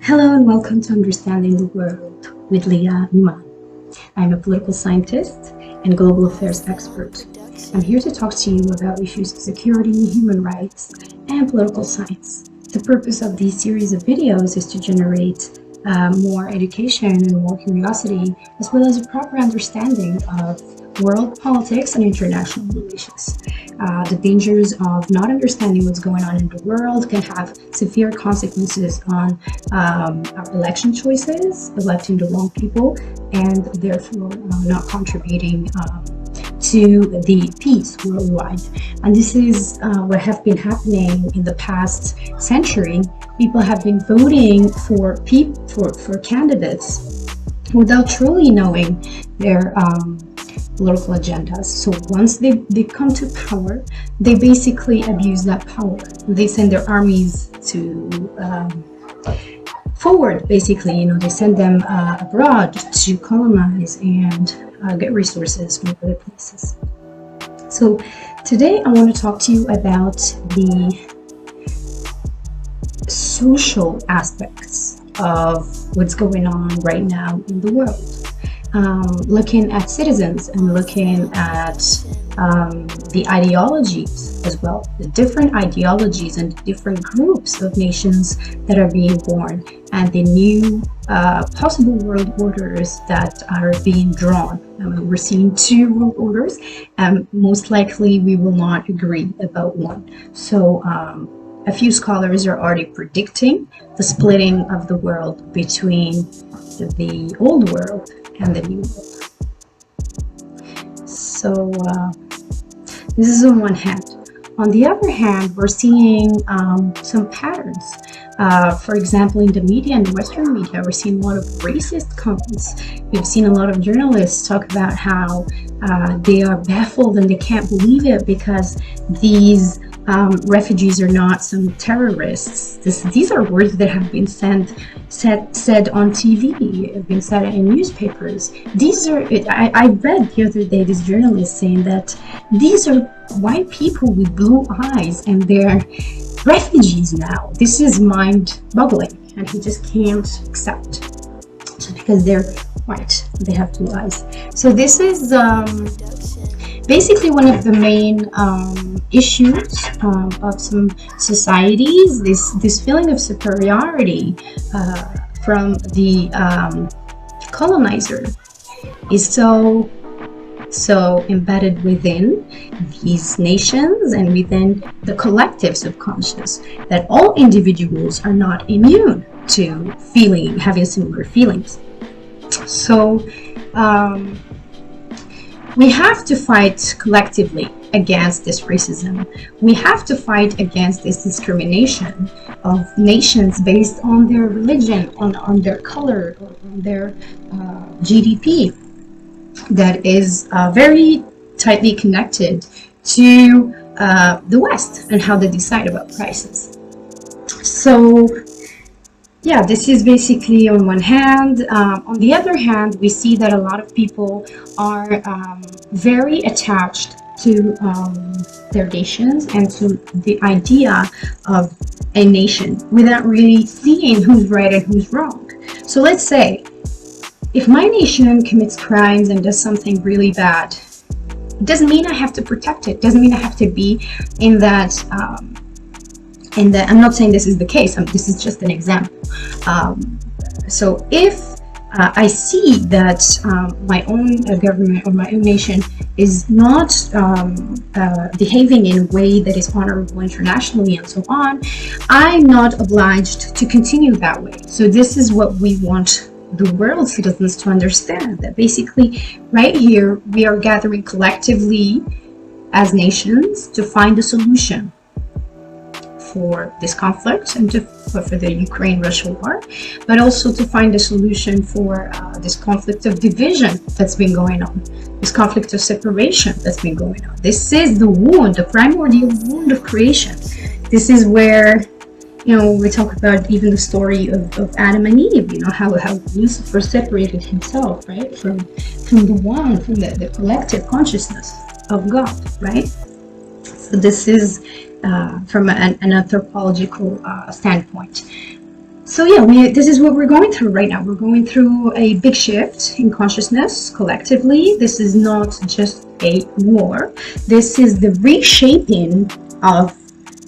Hello and welcome to Understanding the World with Lea Iman. I'm a political scientist and global affairs expert. I'm here to talk to you about issues of security, human rights, and political science. The purpose of these series of videos is to generate more education and more curiosity, as well as a proper understanding of world politics and international relations. The dangers of not understanding what's going on in the world can have severe consequences on our election choices, electing the wrong people, and therefore not contributing to the peace worldwide. And this is what have been happening in the past century. People have been voting for candidates without truly knowing their political agendas. So once they come to power, they basically abuse that power. They send their armies to forward, basically, they send them abroad to colonize and get resources from other places. So today I want to talk to you about the social aspects of what's going on right now in the world. Looking at citizens and looking at the ideologies as well, the different ideologies and different groups of nations that are being born, and the new possible world orders that are being drawn. We're seeing two world orders, and most likely we will not agree about one. So a few scholars are already predicting the splitting of the world between the old world and the new world. So this is on one hand. On the other hand, we're seeing some patterns. For example, in the media and the Western media, we're seeing a lot of racist comments. We've seen a lot of journalists talk about how they are baffled and they can't believe it because these refugees are not some terrorists. These are words that have been said on TV, have been said in newspapers. These are, I read the other day this journalist saying that these are white people with blue eyes and they're refugees now. This is mind-boggling, and he just can't accept just because they're white, they have blue eyes. So this is basically one of the main issues of some societies, this feeling of superiority from the colonizer is so embedded within these nations and within the collective subconscious that all individuals are not immune to having similar feelings. So we have to fight collectively against this racism. We have to fight against this discrimination of nations based on their religion, on their color, or on their GDP that is very tightly connected to the West and how they decide about prices. So yeah, this is basically on one hand. On the other hand, we see that a lot of people are very attached to their nations and to the idea of a nation without really seeing who's right and who's wrong. So let's say, if my nation commits crimes and does something really bad, it doesn't mean I have to protect it. It doesn't mean I have to be in that I'm not saying this is the case, this is just an example. So if I see that my own government or my own nation is not behaving in a way that is honorable internationally and so on, I'm not obliged to continue that way. So this is what we want the world citizens to understand, that basically right here we are gathering collectively as nations to find a solution for this conflict and for the Ukraine-Russia war, but also to find a solution for this conflict of division that's been going on, this conflict of separation that's been going on. This is the wound, the primordial wound of creation. This is where, we talk about even the story of Adam and Eve, how Lucifer separated himself, right, from the one, from the collective consciousness of God, right? So this is from an anthropological standpoint. So yeah, this is what we're going through right now. We're going through a big shift in consciousness collectively. This is not just a war. This is the reshaping of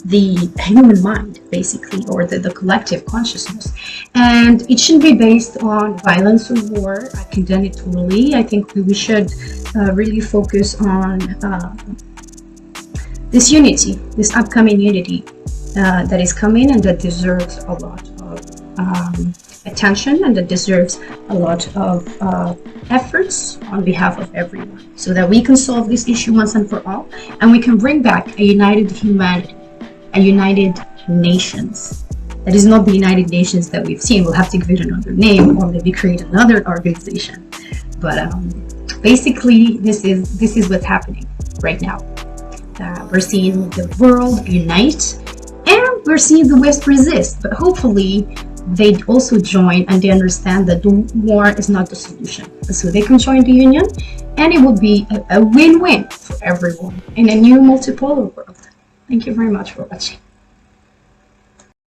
the human mind, basically, or the collective consciousness. And it shouldn't be based on violence or war. I condemn it totally. I think we should really focus on this unity, this upcoming unity that is coming, and that deserves a lot of attention, and that deserves a lot of efforts on behalf of everyone, so that we can solve this issue once and for all, and we can bring back a united humanity, a united nations. That is not the United Nations that we've seen. We'll have to give it another name, or maybe create another organization. But basically, this is what's happening right now. We're seeing the world unite, and we're seeing the West resist. But hopefully, they also join, and they understand that the war is not the solution. So they can join the union, and it will be a win-win for everyone in a new multipolar world. Thank you very much for watching.